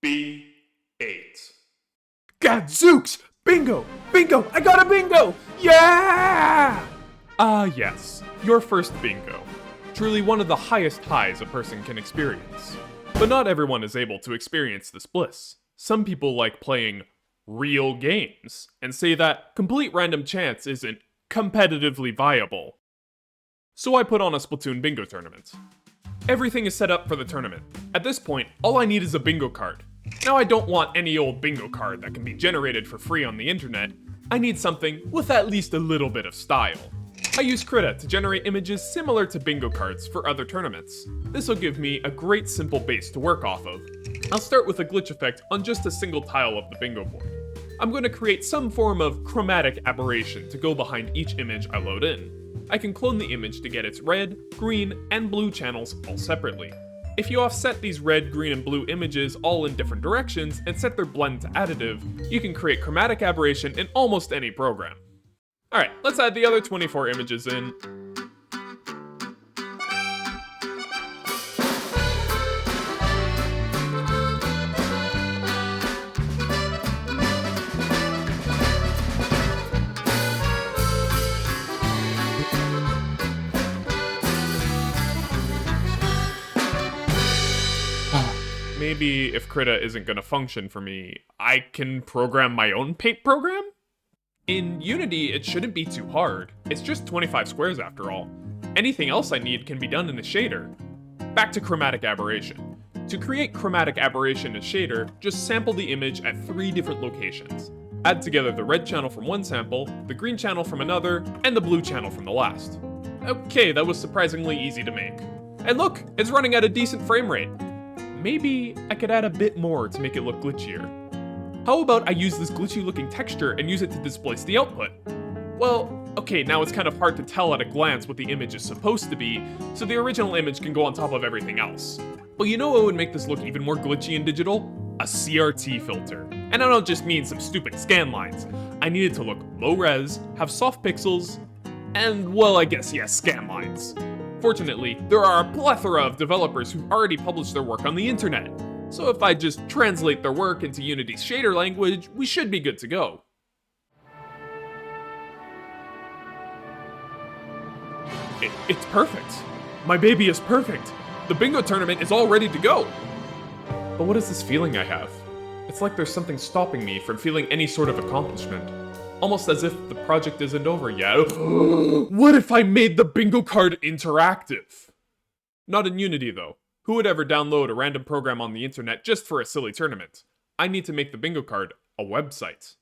B8. Gadzooks! Bingo! Bingo! I got a bingo! Yeah! Ah, yes, your first bingo. Truly one of the highest highs a person can experience. But not everyone is able to experience this bliss. Some people like playing real games and say that complete random chance isn't competitively viable. So I put on a Splatoon bingo tournament. Everything is set up for the tournament. At this point, all I need is a bingo card. Now I don't want any old bingo card that can be generated for free on the internet. I need something with at least a little bit of style. I use Krita to generate images similar to bingo cards for other tournaments. This will give me a great simple base to work off of. I'll start with a glitch effect on just a single tile of the bingo board. I'm going to create some form of chromatic aberration to go behind each image I load in. I can clone the image to get its red, green, and blue channels all separately. If you offset these red, green, and blue images all in different directions and set their blend to additive, you can create chromatic aberration in almost any program. Alright, let's add the other 24 images in. Maybe if Krita isn't gonna function for me, I can program my own paint program? In Unity, it shouldn't be too hard. It's just 25 squares after all. Anything else I need can be done in a shader. Back to chromatic aberration. To create chromatic aberration in a shader, just sample the image at 3 different locations. Add together the red channel from one sample, the green channel from another, and the blue channel from the last. Okay, that was surprisingly easy to make. And look, it's running at a decent frame rate. Maybe I could add a bit more to make it look glitchier. How about I use this glitchy looking texture and use it to displace the output? Well, okay, now it's kind of hard to tell at a glance what the image is supposed to be, so the original image can go on top of everything else. But you know what would make this look even more glitchy and digital? A CRT filter. And I don't just mean some stupid scan lines. I need it to look low res, have soft pixels, and, well, I guess, yes, scan lines. Fortunately, there are a plethora of developers who've already published their work on the internet. So if I just translate their work into Unity's shader language, we should be good to go. It's perfect. My baby is perfect. The bingo tournament is all ready to go. But what is this feeling I have? It's like there's something stopping me from feeling any sort of accomplishment. Almost as if the project isn't over yet. What if I made the bingo card interactive? Not in Unity though. Who would ever download a random program on the internet just for a silly tournament? I need to make the bingo card a website.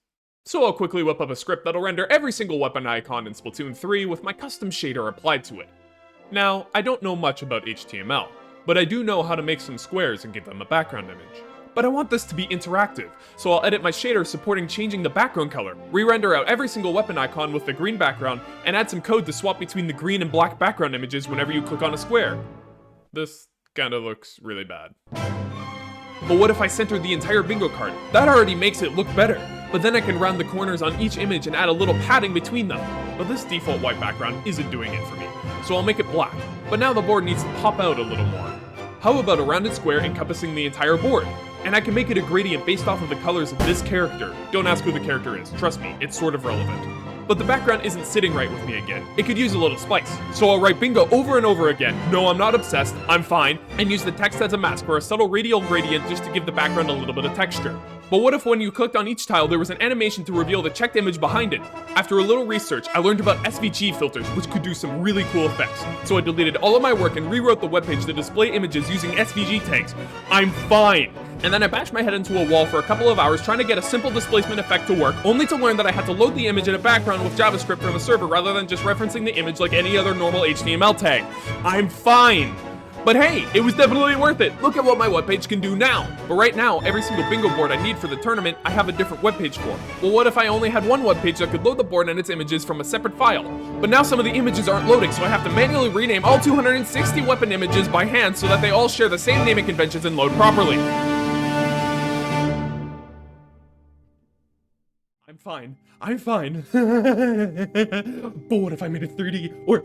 So I'll quickly whip up a script that'll render every single weapon icon in Splatoon 3 with my custom shader applied to it. Now, I don't know much about HTML, but I do know how to make some squares and give them a background image. But I want this to be interactive, so I'll edit my shader supporting changing the background color, re-render out every single weapon icon with the green background, and add some code to swap between the green and black background images whenever you click on a square. This kinda looks really bad. But what if I center the entire bingo card? That already makes it look better, but then I can round the corners on each image and add a little padding between them. But this default white background isn't doing it for me, so I'll make it black. But now the board needs to pop out a little more. How about a rounded square encompassing the entire board? And I can make it a gradient based off of the colors of this character. Don't ask who the character is, trust me, it's sort of relevant. But the background isn't sitting right with me again. It could use a little spice. So I'll write bingo over and over again. No, I'm not obsessed, I'm fine. And use the text as a mask for a subtle radial gradient just to give the background a little bit of texture. But what if when you clicked on each tile there was an animation to reveal the checked image behind it? After a little research, I learned about SVG filters, which could do some really cool effects. So I deleted all of my work and rewrote the webpage to display images using SVG tags. I'm fine! And then I bashed my head into a wall for a couple of hours trying to get a simple displacement effect to work, only to learn that I had to load the image in a background with JavaScript from a server rather than just referencing the image like any other normal HTML tag. I'm fine! But hey, it was definitely worth it. Look at what my webpage can do now. But right now, every single bingo board I need for the tournament, I have a different webpage for. Well, what if I only had one webpage that could load the board and its images from a separate file? But now some of the images aren't loading, so I have to manually rename all 260 weapon images by hand so that they all share the same naming conventions and load properly. I'm fine. I'm fine. But what if I made a 3D? Or,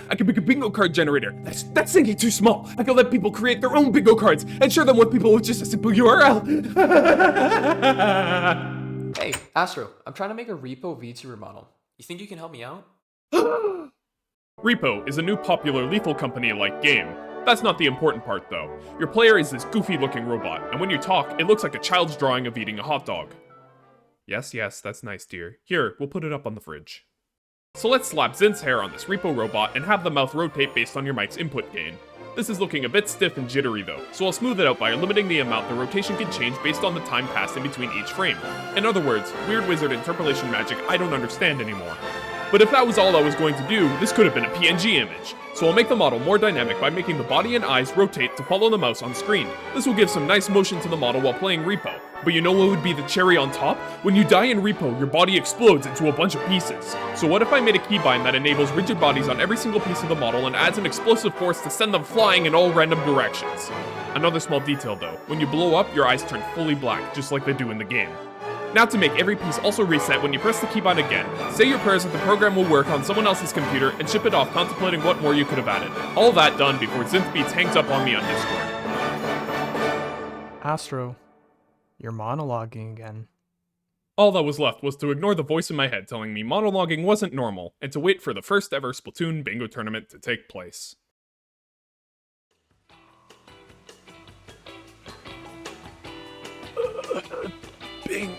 I could make a bingo card generator. That's thinking too small. I could let people create their own bingo cards and share them with people with just a simple URL. Hey, Astro, I'm trying to make a Repo VTuber model. You think you can help me out? Repo is a new popular lethal company-like game. That's not the important part, though. Your player is this goofy-looking robot, and when you talk, it looks like a child's drawing of eating a hot dog. Yes, that's nice, dear. Here, we'll put it up on the fridge. So let's slap Zint's hair on this Repo robot and have the mouth rotate based on your mic's input gain. This is looking a bit stiff and jittery though, so I'll smooth it out by limiting the amount the rotation can change based on the time passed in between each frame. In other words, weird wizard interpolation magic I don't understand anymore. But if that was all I was going to do, this could have been a PNG image. So I'll make the model more dynamic by making the body and eyes rotate to follow the mouse on screen. This will give some nice motion to the model while playing Repo. But you know what would be the cherry on top? When you die in Repo, your body explodes into a bunch of pieces. So what if I made a keybind that enables rigid bodies on every single piece of the model and adds an explosive force to send them flying in all random directions? Another small detail though, when you blow up, your eyes turn fully black, just like they do in the game. Now to make every piece also reset when you press the keybind again, say your prayers that the program will work on someone else's computer and ship it off contemplating what more you could have added. All that done before Zinthbeats hangs up on me on Discord. Astro, you're monologuing again. All that was left was to ignore the voice in my head telling me monologuing wasn't normal, and to wait for the first ever Splatoon bingo tournament to take place. Bing.